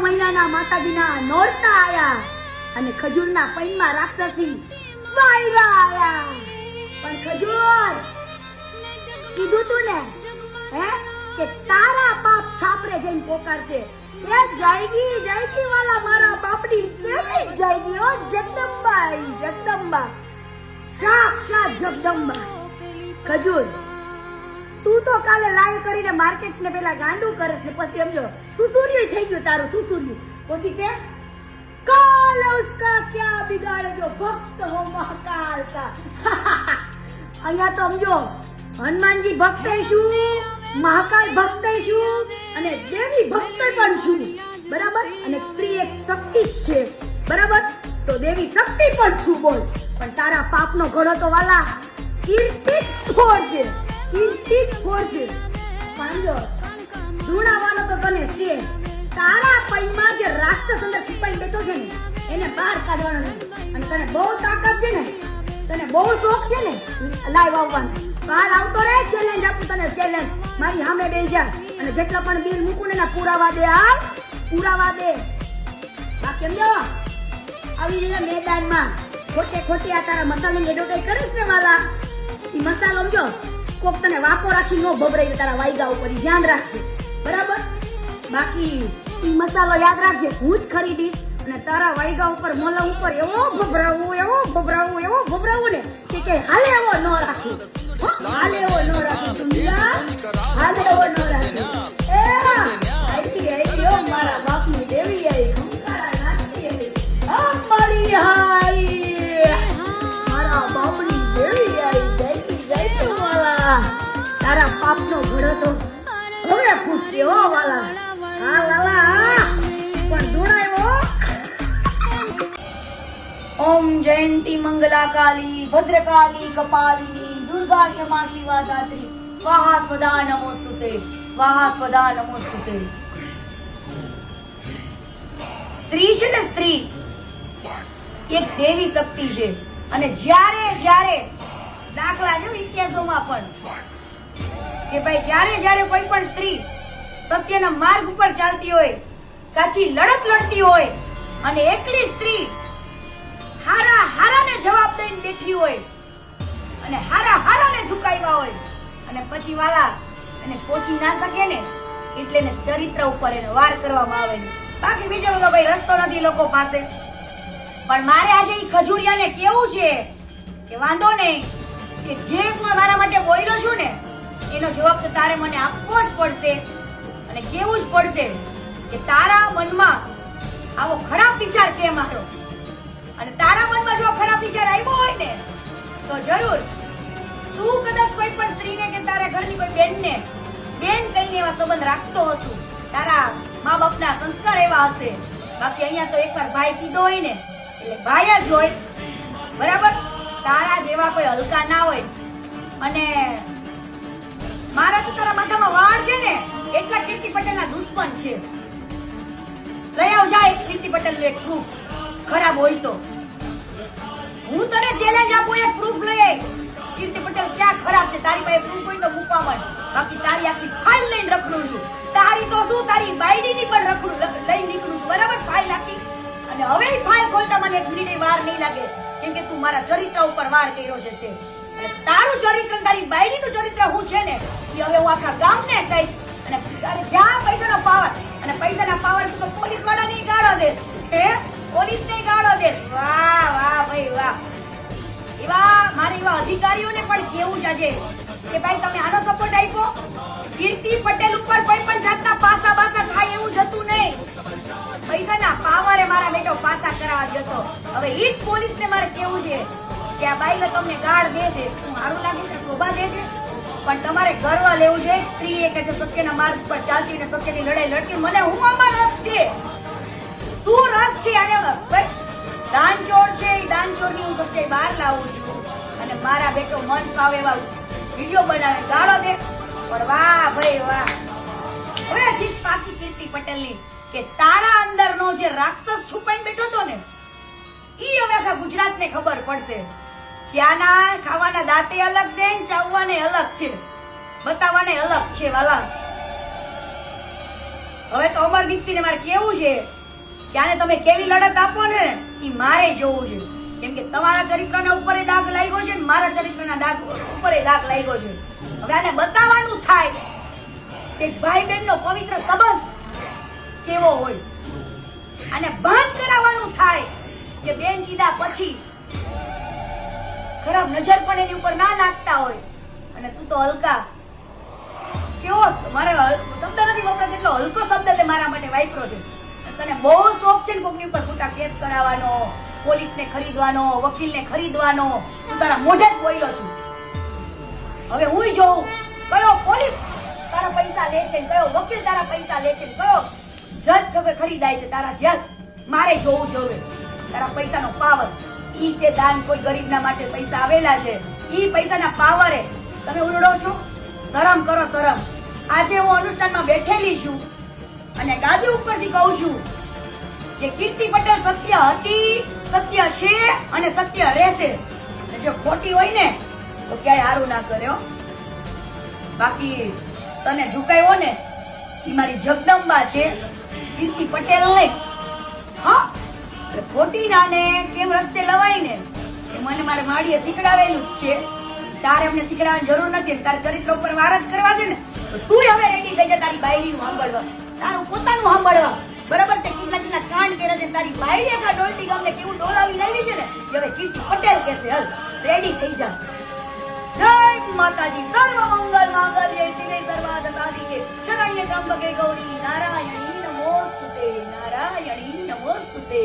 મહિનાના માતાજીના નોરતા આયા અને ખજૂરના પૈનમાં રાક્ષસી વાયરા આયા. પણ ખજૂર કીધું તું ને હે કે તારા બાપ છાપરે જઈને પોકારશે. એ જાયગી વાલા મારા બાપની પ્રેમી જાયગી. ઓ જગદંબા સાક્ષાત જગદંબા. ખજૂર તું તો કાલે લાઈવ કરીને માર્કેટ ને પેલા ગાંડું કરસ ને પછી સમજો સુસુર્યું થઈ ગયું તારું સુસુર્યું. પછી કે કાલ ઉસકા ક્યા બિગાડે જો ભક્ત હો મહાકાલ કા. અહીંયા તો સમજો હનુમાનજી ભક્ત શું, મહાકાલ ભક્ત શું અને દેવી ભક્ત પણ છું. બરાબર. અને સ્ત્રી એક શક્તિ જ છે. બરાબર. તો દેવી શક્તિ પણ છું. બોલ. પણ તારા પાપનો ઘડો તો વાલા કીર્તિ ફોડશે. પાંજો ધૂણાવાનો તો તને છે. તારા પૈમાં જે રાક્ષસ અંદર છુપાઈ બેઠો છે ને એને બહાર કાઢવાનો છે. અને તને બહુ તાકાત છે ને, તને બહુ શોખ છે ને લાઈવ આવવાનો. કાલ આવતો રે. ચેલેન્જ આપું તને, ચેલેન્જ. મારી સામે બેસી જા અને જેટલા પણ બિલ મૂકું ને પુરાવા દે. પુરાવા દે. બાકી સમજો આવી રીતે મેદાનમાં ખોટી આ તારા મસાલાની એડવર્ટાઈઝ કરીશ ને વાલા, ઈ મસાલો સમજો કોક તને વાકો રાખી નો ભભરાઈ તારા વાયગા ઉપર. ધ્યાન રાખજે. બરાબર. બાકી ઈ મસાલો યાદ રાખજે, હું જ ખરીદીશ અને તારા વાયગા ઉપર મોલા ઉપર એવો ભભરાવું ને કે હાલે એવો ન રાખું. હાલે એવો ન રાખું. સમજ્યા? હાલે એવો ન રાખું. એ આઈ ઓ મારા બાપની દેવી આઈ ખંકારા નાચતી આઈ. અમારી હાઈ મારા બાપની દેવી આઈ. જય વાલા. તારા પાપનો ઘડો તો હવે ફૂટશે હો વાલા. હા લાલા પણ દોડાયો. ઓમ જયંતી મંગલા કાલી ભદ્રકાલી કપાલિની દુર્ગા ક્ષમા શિવા દાત્રી સ્વાહા સ્વદા નમોસ્તુતે. સ્ત્રી છે ને, સ્ત્રી એક દેવી શક્તિ છે. અને જ્યારે દાખલા છે ઇતિહાસોમાં પણ કે ભાઈ જ્યારે કોઈ પણ સ્ત્રી સત્યના માર્ગ ઉપર ચાલતી હોય, સાચી લડત લડતી હોય અને એકલી સ્ત્રી હારાને જવાબ દઈને બેઠી હોય અને હારાને ઝુકાવ્યા હોય અને પછી વાલા એને પહોંચી ના શકે ને એટલે એને ચરિત્ર ઉપર એને વાર કરવામાં આવે છે. બાકી બીજો તો ભાઈ રસ્તો નથી લોકો પાસે. પણ મારે આજે ઈ ખજૂરિયાને કેવું છે કે વાંધો નહીં કે જે પણ મારા માટે બોલ્યો છું ને એનો જવાબ તો તારે મને આપવો જ પડશે અને કેવું જ પડશે કે તારા મનમાં આવો ખરાબ વિચાર કેમ આવ્યો. અને તારા મનમાં જો ખરાબ વિચાર આવ્યો હોય ને તો જરૂર તું કદાચ કોઈ પણ સ્ત્રીને કે તારા ઘરની કોઈ બેન કહીને એવા સંબંધ રાખતો હશો, તારા મા બાપના સંસ્કાર એવા હશે. બાકી અહીંયા તો એકવાર ભાઈ કીધો હોય ને એટલે ભાઈ જ હોય. બરાબર. તારા જેવા કોઈ હલકા ના હોય. અને મારા તો તારા માથામાં વાળ છે ને એટલા કીર્તિ પટેલના દુશ્મન છે. લઈ આવજા એક કીર્તિ પટેલનું એક પ્રૂફ ખરાબ હોય તો. હું તને ચેલેન્જ આપું, એક પ્રૂફ લઈ આય. કીર્તિ પટેલ ક્યાં ખરાબ છે તારી પાસે પ્રૂફ હોય તો મૂકવા માંડ. બાકી તારી આખી ફાઇલ લઈને રખડું છું. તારી તો શું તારી બાયડીની પણ રખડું લઈને નીકળું છું. બરાબર. ફાઇલ આખી. અને હવે ઈ ફાઇલ ખોલતા મને એક મિનિટ વાર નહીં લાગે કેમ કે તું મારા ચરિત્ર ઉપર વાર કર્યો છે તે. તારું ચરિત્ર, તારી બાયડીનું ચરિત્ર હું છે ને એ હવે હું આખા ગામને કહીશ. અને જ્યાં પૈસાનો પાવર અને પૈસાના પાવર તો પોલીસ વાળાને ગાળો દે. હે પોલીસને ગાળો દે. વાહ ભાઈ વાહ. એવા મારે એવા અધિકારીઓને પણ કેવું છે આજે કે ભાઈ તમે આનો સપોર્ટ આપ્યો. કીર્તિ પટેલ ઉપર કોઈ પણ જાતના પાસા થાય એવું જતું નહીં. પૈસાના પાવરે મારા બેટો પાસા કરાવવા જતો. હવે ઈ જ પોલીસને મારે કેવું છે કે આ બાઈલો તમને ગાળ દે છે, સારું લાગે છે, શોભા દે છે, પણ તમારે ગર્વ લેવું જોઈએ એક સ્ત્રી કે જે સત્યના માર્ગ પર ચાલતી અને સત્યની લડાઈ લડતી. મને હું આમાં રસ છે. શું રસ છે આને? ભાઈ દાનચોર છે, એ દાનચોરની હું સચ્ચાઈ બહાર લાવું છું અને મારા બેટો મન ફાવે એવા વિડીયો બનાવે, ગાળો દે. પણ વાહ ભાઈ વાહ. હવે જીત પાકી કીર્તિ પટેલની કે તારા અંદરનો જે રાક્ષસ છુપાઈને બેઠો હતો ને ઈ હવે આખા ગુજરાતને ખબર પડશે કે આના ખાવાના દાંતે અલગ છે ને ચાવવાને અલગ છે, બતાવવાને અલગ છે વાલા. હવે તો અમરદીપસિંહને મારે કેવું છે કે આને તમે કેવી લડત આપો ને એ મારે જોવું છે, કેમ કે તમારા ચરિત્રના ઉપર દાગ લાગ્યો છે ને મારા ચરિત્રના દાગ ઉપર દાગ લાગ્યો છે. હવે આને બતાવવાનું થાય કે ભાઈ બહેનનો પવિત્ર સંબંધ કેવો હોય, અને ભાન કરાવવાનું થાય કે બેન કીધા પછી ખરાબ નજર પણ એની ઉપર ના નાખતા હોય. અને તું તો હલકા કેવો, મારે શબ્દ નથી વપરાતો એટલો હલકો શબ્દ તે મારા માટે વાપર્યો છે. તને બહુ શોખ છે ને કોકની ઉપર ખોટા કેસ કરાવવાનો, પોલીસને ખરીદવાનો, વકીલને ખરીદવાનો. તું તારા મોઢે જ બોલ્યો છું. હવે હું જોઉં કયો પોલીસ તારા પૈસા લે છે, કયો વકીલ તારા પૈસા લે છે, કયો જજ ખરીદાય છે તારા ધ્યાન. મારે જોવું છે હવે તારા પૈસાનો પાવર. ઈ તે દાન કોઈ ગરીબના માટે પૈસા આવેલા છે, ઈ પૈસાના પાવરે તમે ઉલડો છો. શરમ કરો, શરમ. આજે હું અનુષ્ઠાનમાં બેઠેલી છું અને ગાદી ઉપરથી કહું છું કે કીર્તિ પટેલ સત્ય હતી, સત્ય છે અને સત્ય રહેશે. જો ખોટી હોય ને તો ક્યાંય હારું ના કર્યો. બાકી તને ઝુકાયો ને ઈ મારી જગદંબા છે, કીર્તિ પટેલ નહીં. હા, ખોટી નાને કેમ રસ્તે લવાય ને એ મને મારે માડીએ શીખડાવેલું જ છે. તારે અમને શીખડાવવાની જરૂર નથી. તારે ચરિત્ર ઉપર વાર જ કરવા છે ને તો તું હવે રેડી થઈ જા તારી બાયડીનું સાંભળવા, તારું પોતાનું સાંભળવા. બરાબર, તે કેટલા કાંડ કર્યા છે તારી બાયડીએ કા ડોલટી ગામને કેવું ડોલાવી લાવી છે ને એ હવે કીર્તિ પટેલ કહેશે. હલ રેડી થઈ જા. જય માતાજી. સર્વ મંગલ માંગલ્ય શિવે સર્વાર્થ સાધિકે શરણ્ય ત્રંબકે ગૌરી નારાયણી નમોસ્તુતે, નારાયણી નમોસ્તુતે.